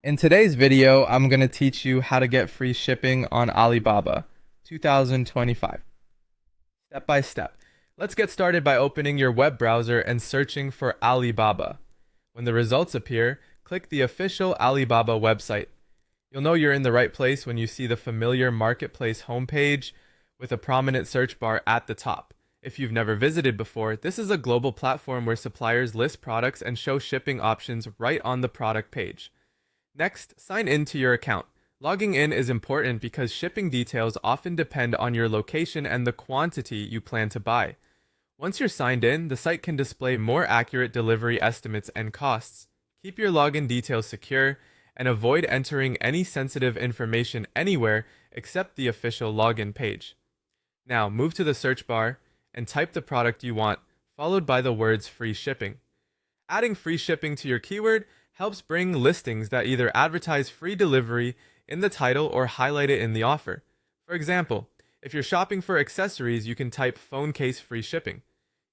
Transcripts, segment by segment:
In today's video, I'm going to teach you how to get free shipping on Alibaba 2025, step by step. Let's get started by opening your web browser and searching for Alibaba. When the results appear, click the official Alibaba website. You'll know you're in the right place when you see the familiar marketplace homepage with a prominent search bar at the top. If you've never visited before, this is a global platform where suppliers list products and show shipping options right on the product page. Next, sign in to your account. Logging in is important because shipping details often depend on your location and the quantity you plan to buy. Once you're signed in, the site can display more accurate delivery estimates and costs. Keep your login details secure and avoid entering any sensitive information anywhere except the official login page. Now, move to the search bar and type the product you want, followed by the words free shipping. Adding free shipping to your keyword helps bring listings that either advertise free delivery in the title or highlight it in the offer. For example, if you're shopping for accessories, you can type phone case free shipping.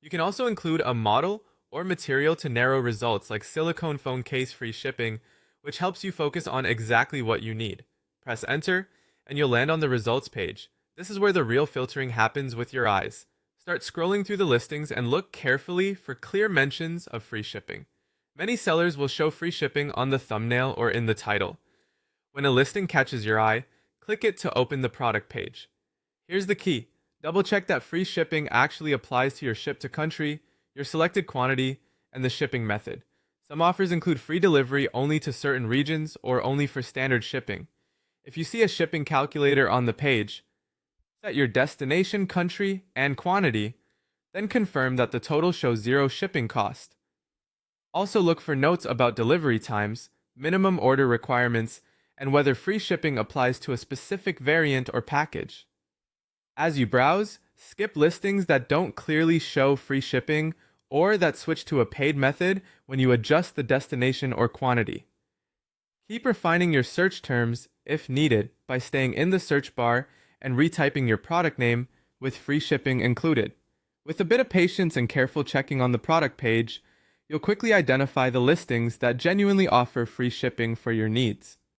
You can also include a model or material to narrow results like silicone phone case free shipping, which helps you focus on exactly what you need. Press enter, and you'll land on the results page. This is where the real filtering happens with your eyes. Start scrolling through the listings and look carefully for clear mentions of free shipping. Many sellers will show free shipping on the thumbnail or in the title. When a listing catches your eye, click it to open the product page. Here's the key. Double check that free shipping actually applies to your ship to country, your selected quantity, and the shipping method. Some offers include free delivery only to certain regions or only for standard shipping. If you see a shipping calculator on the page, set your destination, country, and quantity, then confirm that the total shows zero shipping cost. Also look for notes about delivery times, minimum order requirements, and whether free shipping applies to a specific variant or package. As you browse, skip listings that don't clearly show free shipping or that switch to a paid method when you adjust the destination or quantity. Keep refining your search terms, if needed, by staying in the search bar and retyping your product name with free shipping included. With a bit of patience and careful checking on the product page, you'll quickly identify the listings that genuinely offer free shipping for your needs.